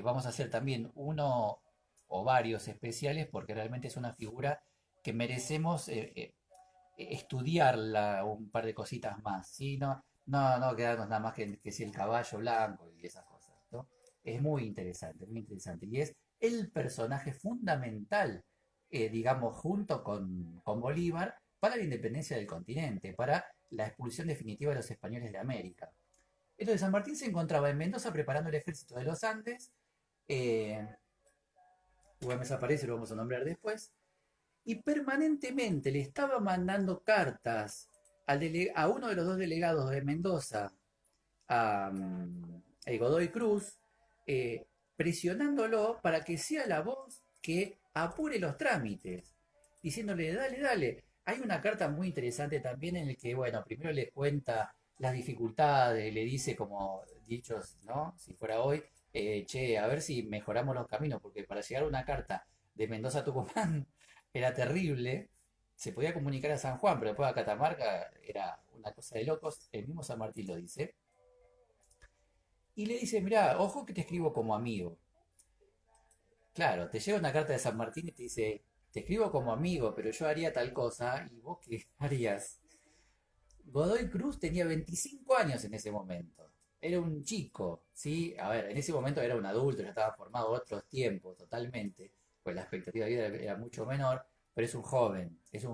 vamos a hacer también uno o varios especiales porque realmente es una figura que merecemos estudiarla un par de cositas más, ¿sí? No quedarnos nada más que si el caballo blanco y esas cosas, ¿no? Es muy interesante, muy interesante. Y es el personaje fundamental, digamos, junto con Bolívar, para la independencia del continente, para la expulsión definitiva de los españoles de América. Entonces San Martín se encontraba en Mendoza preparando el ejército de los Andes. eh, Güemes aparece, lo vamos a nombrar después, y permanentemente le estaba mandando cartas a uno de los dos delegados de Mendoza, a Godoy Cruz, presionándolo para que sea la voz que apure los trámites, diciéndole, dale, dale. Hay una carta muy interesante también en el que, bueno, primero le cuenta las dificultades, le dice como dichos, ¿no? Si fuera hoy, che, a ver si mejoramos los caminos, porque para llegar a una carta de Mendoza a Tucumán era terrible. Se podía comunicar a San Juan, pero después a Catamarca era una cosa de locos. El mismo San Martín lo dice. Y le dice, mirá, ojo que te escribo como amigo. Claro, te llega una carta de San Martín y te dice, te escribo como amigo, pero yo haría tal cosa, ¿y vos qué harías? Godoy Cruz tenía 25 años en ese momento. Era un chico, ¿sí? A ver, en ese momento era un adulto, ya estaba formado otros tiempos totalmente, pues la expectativa de vida era mucho menor, pero es un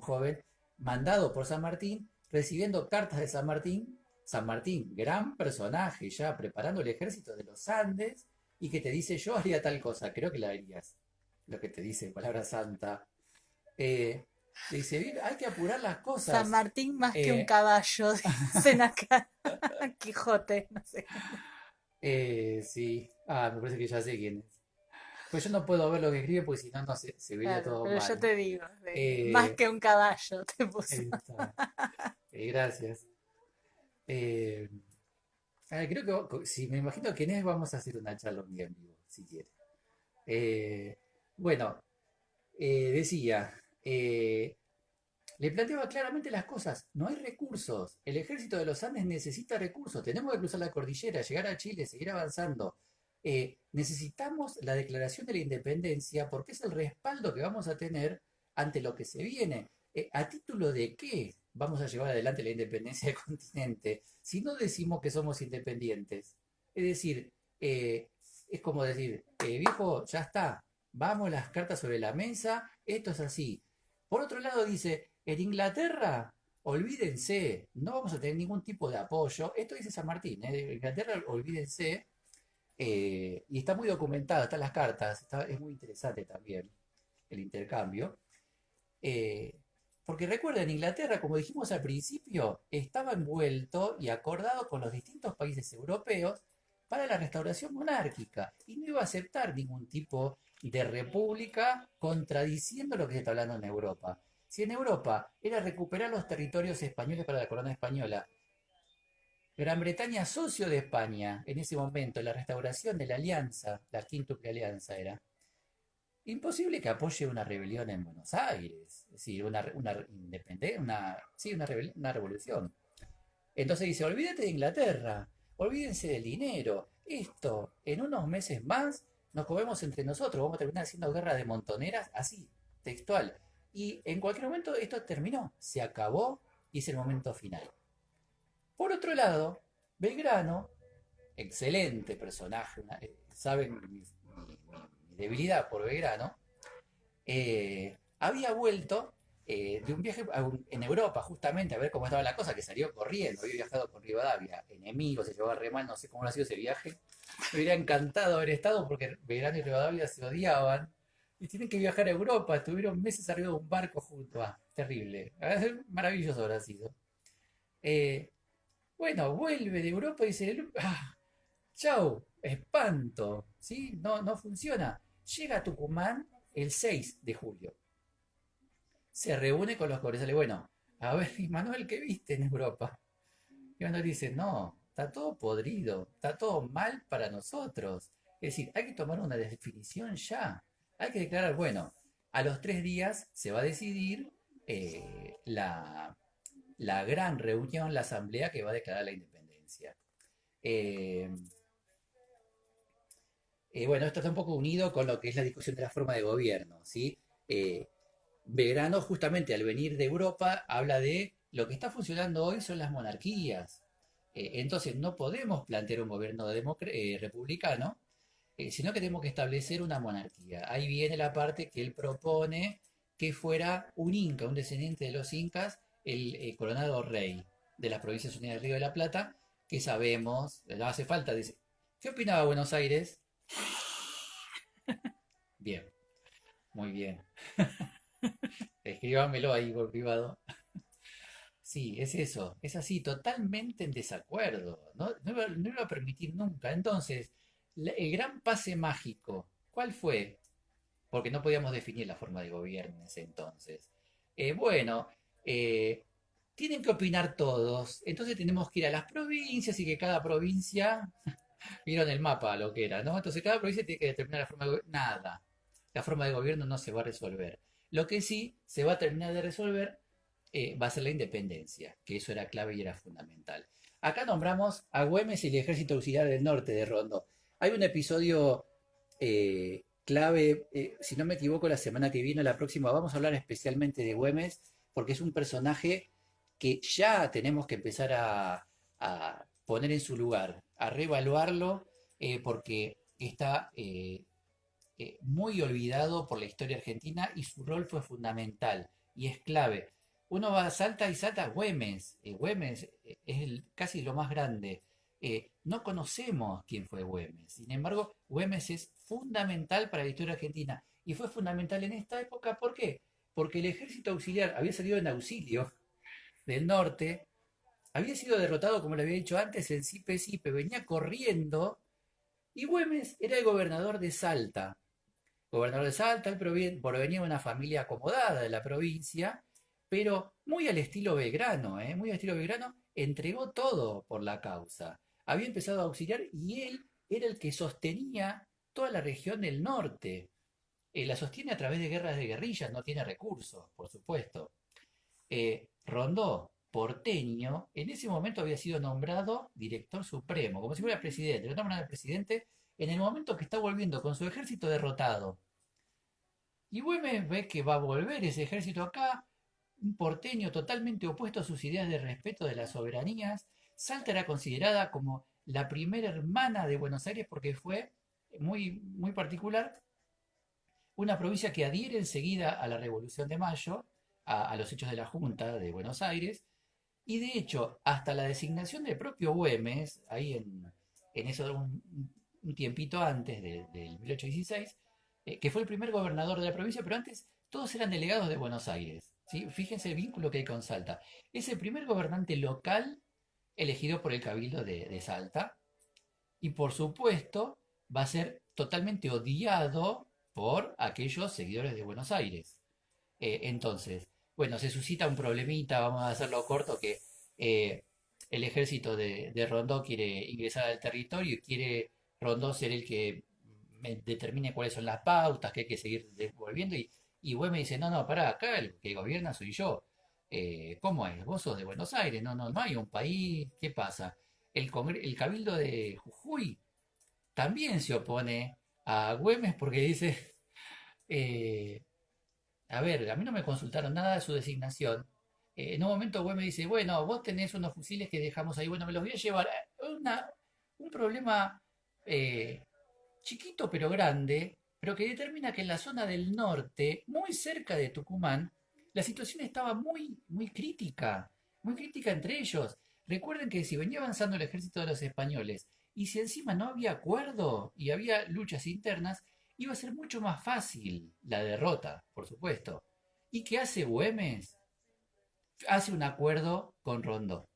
joven mandado por San Martín, recibiendo cartas de San Martín. San Martín, gran personaje ya preparando el ejército de los Andes y que te dice yo haría tal cosa, creo que la harías. Lo que te dice, palabra santa. Eh, te dice, "Bien, hay que apurar las San cosas. Martín más que un Eh, caballo, dicen acá. Quijote, no sé. sí, me parece que ya sé quién es. Pues yo no puedo ver lo que escribe porque si no, no se vería Claro, todo pero yo mal. te digo, más Eh, que un caballo te puso. está. Gracias. Eh, creo que si me imagino quién es, vamos a hacer una charla un día en vivo, si quiere. Eh, bueno, decía, le planteaba claramente las cosas. No hay recursos. El ejército de los Andes necesita recursos. Tenemos que cruzar la cordillera, llegar a Chile, seguir avanzando. Necesitamos la declaración de la independencia porque es el respaldo que vamos a tener ante lo que se viene. ¿A título de qué vamos a llevar adelante la independencia del continente si no decimos que somos independientes? Es decir, es como decir, viejo, ya está, vamos las cartas sobre la mesa, esto es así. Por otro lado dice, en Inglaterra, olvídense, no vamos a tener ningún tipo de apoyo. Esto dice San Martín, ¿eh? En Inglaterra, olvídense. Y está muy documentado, están las cartas, es muy interesante también el intercambio. Eh, Porque recuerden, Inglaterra, como dijimos al principio, estaba envuelto y acordado con los distintos países europeos para la restauración monárquica y no iba a aceptar ningún tipo de república contradiciendo lo que se está hablando en Europa. Si en Europa era recuperar los territorios españoles para la corona española, Gran Bretaña socio de España en ese momento, la restauración de la alianza, la quíntuple alianza era, imposible que apoye una rebelión en Buenos Aires, es decir, una independencia, sí, una revolución. Entonces dice, olvídate de Inglaterra, olvídense del dinero, esto en unos meses más nos comemos entre nosotros, vamos a terminar haciendo guerra de montoneras, así, textual. Y en cualquier momento esto terminó, se acabó y es el momento final. Por otro lado, Belgrano, excelente personaje, saben mi debilidad por Belgrano, había vuelto de un viaje en Europa justamente a ver cómo estaba la cosa, que salió corriendo, había viajado con Rivadavia, enemigo, se llevó a re mal, no sé cómo ha sido ese viaje. Me hubiera encantado haber estado porque Belgrano y Rivadavia se odiaban y tienen que viajar a Europa, estuvieron meses arriba de un barco juntos, terrible, maravilloso habrá sido. Eh, bueno, vuelve de Europa y dice, chau, espanto, ¿sí? No, no funciona. Llega a Tucumán el 6 de julio. Se reúne con los cobresales. Bueno, a ver, Manuel, ¿qué viste en Europa? Y Manuel dice, no, está todo podrido, está todo mal para nosotros. Es decir, hay que tomar una definición ya. Hay que declarar, bueno, a los 3 días se va a decidir la gran reunión, la asamblea que va a declarar la independencia. Eh, bueno, esto está un poco unido con lo que es la discusión de la forma de gobierno, ¿sí? Eh, Belgrano, justamente al venir de Europa, habla de lo que está funcionando hoy son las monarquías. Entonces, no podemos plantear un gobierno republicano, sino que tenemos que establecer una monarquía. Ahí viene la parte que él propone que fuera un inca, un descendiente de los incas, el coronado rey de las Provincias Unidas del Río de la Plata, que sabemos, no hace falta, dice, ¿qué opinaba Buenos Aires? Bien, muy bien. Escríbamelo ahí por privado. Sí, es eso, es así, totalmente en desacuerdo. No iba a permitir nunca. Entonces, el gran pase mágico, ¿cuál fue? Porque no podíamos definir la forma de gobierno en ese entonces. Bueno, eh, tienen que opinar todos, entonces tenemos que ir a las provincias y que cada provincia Vieron el mapa lo que era, ¿no? Entonces cada provincia tiene que determinar la forma de gobierno. Nada. La forma de gobierno no se va a resolver. Lo que sí se va a terminar de resolver va a ser la independencia, que eso era clave y era fundamental. Acá nombramos a Güemes y el Ejército Auxiliar del Norte de Rondó. Hay un episodio clave, si no me equivoco, la semana que viene, la próxima, vamos a hablar especialmente de Güemes, porque es un personaje que ya tenemos que empezar a poner en su lugar, a reevaluarlo, porque está muy olvidado por la historia argentina y su rol fue fundamental y es clave. Uno va a Salta y Salta Güemes. Güemes casi lo más grande. No conocemos quién fue Güemes. Sin embargo, Güemes es fundamental para la historia argentina. Y fue fundamental en esta época, ¿por qué? Porque el ejército auxiliar había salido en auxilio del norte, había sido derrotado, como le había dicho antes, en Sipe, venía corriendo, y Güemes era el gobernador de Salta. Gobernador de Salta, él provenía de una familia acomodada de la provincia, pero muy al estilo Belgrano, muy al estilo Belgrano, entregó todo por la causa. Había empezado a auxiliar y él era el que sostenía toda la región del norte. La sostiene a través de guerras de guerrillas, no tiene recursos, por supuesto. Rondó, porteño, en ese momento había sido nombrado director supremo, como si fuera presidente. Lo nombran al presidente en el momento que está volviendo con su ejército derrotado. Y Güemes ve que va a volver ese ejército acá, un porteño totalmente opuesto a sus ideas de respeto de las soberanías. Salta era considerada como la primera hermana de Buenos Aires porque fue muy particular, una provincia que adhiere enseguida a la Revolución de Mayo, a los hechos de la Junta de Buenos Aires, y de hecho, hasta la designación del propio Güemes, ahí en eso un tiempito antes del 1816, que fue el primer gobernador de la provincia, pero antes todos eran delegados de Buenos Aires. ¿Sí? Fíjense el vínculo que hay con Salta. Es el primer gobernante local elegido por el Cabildo de Salta y por supuesto va a ser totalmente odiado por aquellos seguidores de Buenos Aires. Entonces, bueno, se suscita un problemita, vamos a hacerlo corto, que eh, el ejército de Rondó quiere ingresar al territorio y quiere Rondó ser el que determine cuáles son las pautas que hay que seguir devolviendo. Y Güemes dice, no, no, pará, acá el que gobierna soy yo. ¿Cómo es? Vos sos de Buenos Aires, no hay un país, ¿qué pasa? El Cabildo de Jujuy también se opone a Güemes porque dice, eh, a ver, a mí no me consultaron nada de su designación. En un momento Güemes dice, bueno, vos tenés unos fusiles que dejamos ahí, bueno, me los voy a llevar. Un problema eh, chiquito pero grande, pero que determina que en la zona del norte, muy cerca de Tucumán, la situación estaba muy crítica entre ellos. Recuerden que si venía avanzando el ejército de los españoles y si encima no había acuerdo y había luchas internas, iba a ser mucho más fácil la derrota, por supuesto. ¿Y qué hace Güemes? Hace un acuerdo con Rondó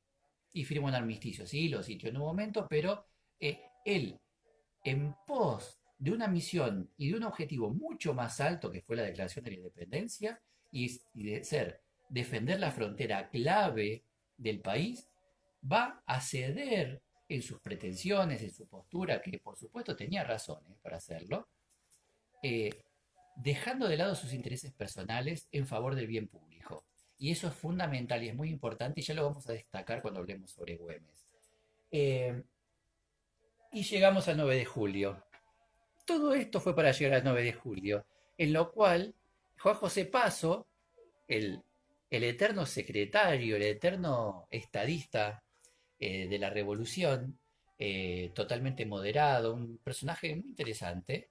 y firma un armisticio. Sí, lo sitió en un momento, pero él, en pos de una misión y de un objetivo mucho más alto que fue la declaración de la independencia y de ser defender la frontera clave del país, va a ceder en sus pretensiones, en su postura, que por supuesto tenía razones para hacerlo, eh, dejando de lado sus intereses personales en favor del bien público. Y eso es fundamental y es muy importante y ya lo vamos a destacar cuando hablemos sobre Güemes. Eh, y llegamos al 9 de julio. Todo esto fue para llegar al 9 de julio, en lo cual Juan José Paso, el, el eterno secretario, el eterno estadista de la revolución, totalmente moderado, un personaje muy interesante,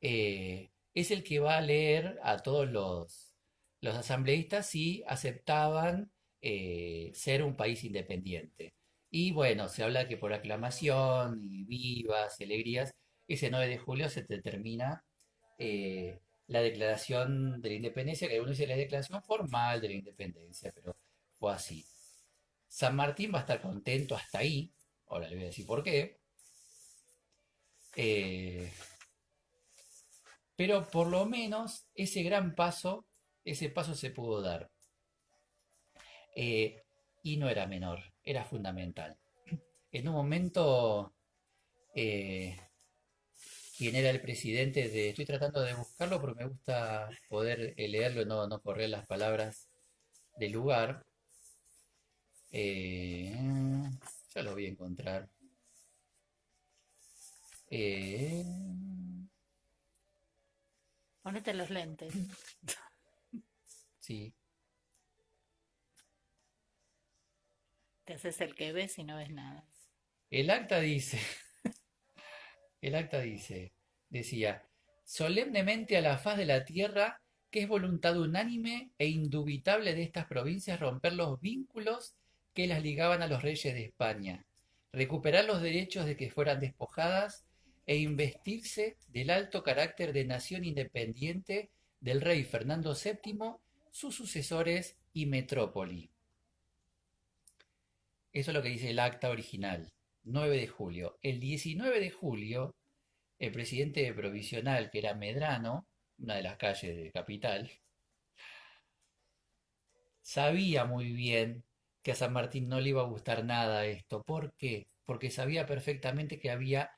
es el que va a leer a todos los asambleístas si aceptaban ser un país independiente. Y bueno, se habla que por aclamación y vivas y alegrías, ese 9 de julio se determina la declaración de la independencia, que algunos dicen la declaración formal de la independencia, pero fue así. San Martín va a estar contento hasta ahí, ahora le voy a decir por qué, eh, pero por lo menos ese gran paso, ese paso se pudo dar. Eh, y no era menor, era fundamental. En un momento eh, quién era el presidente de... Estoy tratando de buscarlo porque me gusta poder leerlo y no correr las palabras del lugar. Eh, ya lo voy a encontrar. Eh, Ponete los lentes. sí, Te haces el que ves y no ves nada. el acta dice, el acta dice, decía, solemnemente a la faz de la tierra que es voluntad unánime e indubitable de estas provincias romper los vínculos que las ligaban a los reyes de España, recuperar los derechos de que fueran despojadas e investirse del alto carácter de nación independiente del rey Fernando VII, sus sucesores y metrópoli. Eso es lo que dice el acta original, 9 de julio. El 19 de julio, el presidente provisional, que era Medrano, una de las calles de Capital, sabía muy bien que a San Martín no le iba a gustar nada esto. ¿Por qué? Porque sabía perfectamente que había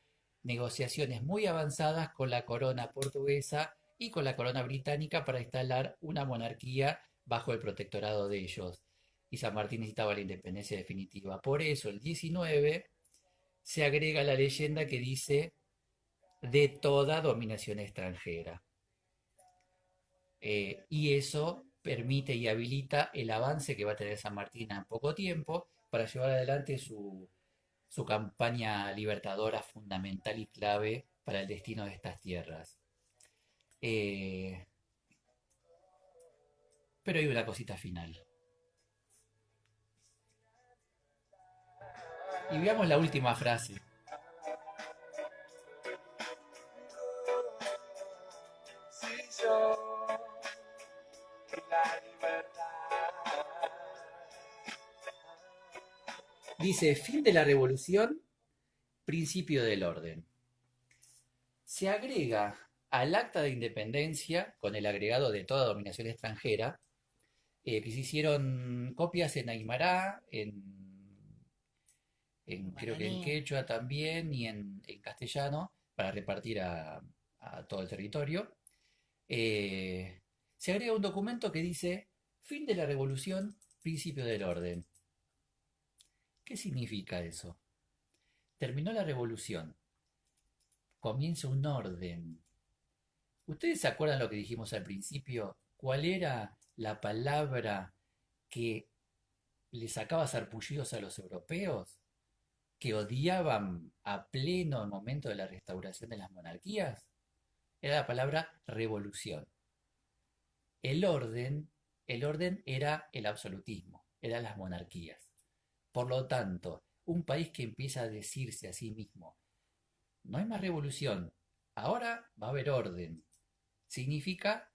negociaciones muy avanzadas con la corona portuguesa y con la corona británica para instalar una monarquía bajo el protectorado de ellos. Y San Martín necesitaba la independencia definitiva. Por eso, el 19 se agrega la leyenda que dice de toda dominación extranjera. Y eso permite y habilita el avance que va a tener San Martín en poco tiempo para llevar adelante su campaña libertadora fundamental y clave para el destino de estas tierras. Eh, pero hay una cosita final. Y veamos la última frase. Si soy la libertad. Dice, fin de la revolución, principio del orden. Se agrega al acta de independencia, con el agregado de toda dominación extranjera, que se hicieron copias en Aymara, creo que en Guaraní. quechua también y en castellano, para repartir a todo el territorio. Eh, Se agrega un documento que dice, fin de la revolución, principio del orden. ¿Qué significa eso? Terminó la revolución, comienza un orden. ¿Ustedes se acuerdan lo que dijimos al principio? ¿Cuál era la palabra que le sacaba sarpullidos a los europeos? ¿Que odiaban a pleno el momento de la restauración de las monarquías? Era la palabra revolución. El orden, el orden era el absolutismo, eran las monarquías. Por lo tanto, un país que empieza a decirse a sí mismo, no hay más revolución, ahora va a haber orden, significa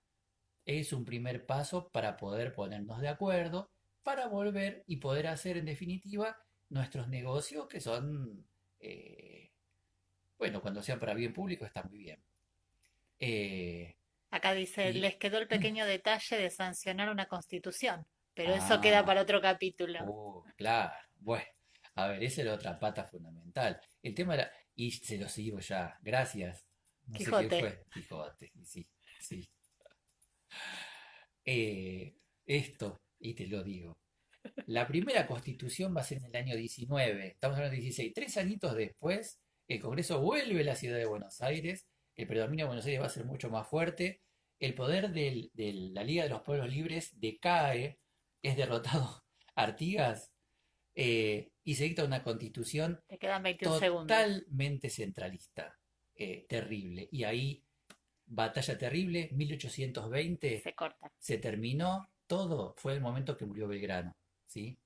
es un primer paso para poder ponernos de acuerdo, para volver y poder hacer en definitiva nuestros negocios que son, bueno, cuando sean para bien público está muy bien. Eh, Acá dice, y, les quedó el pequeño detalle de sancionar una constitución, pero eso queda ah, para otro capítulo. claro, bueno, a ver, esa era otra pata fundamental. El tema era, y se lo sigo ya, gracias, no sé qué Quijote. fue, Quijote, y sí, sí. Esto, y te lo digo, la primera constitución va a ser en el año 19, estamos hablando de 16, 3 añitos después, el Congreso vuelve a la ciudad de Buenos Aires, el predominio de Buenos Aires va a ser mucho más fuerte, el poder de la Liga de los Pueblos Libres decae, es derrotado Artigas, y se dicta una constitución Te quedan 21 segundos. totalmente centralista, terrible. Y ahí, batalla terrible, 1820, Se corta. se terminó todo, fue el momento que murió Belgrano, ¿sí?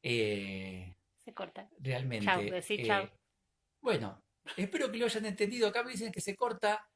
Eh, Se corta. Chau, Realmente, decí chau. bueno, espero que lo hayan entendido. Acá me dicen que se corta.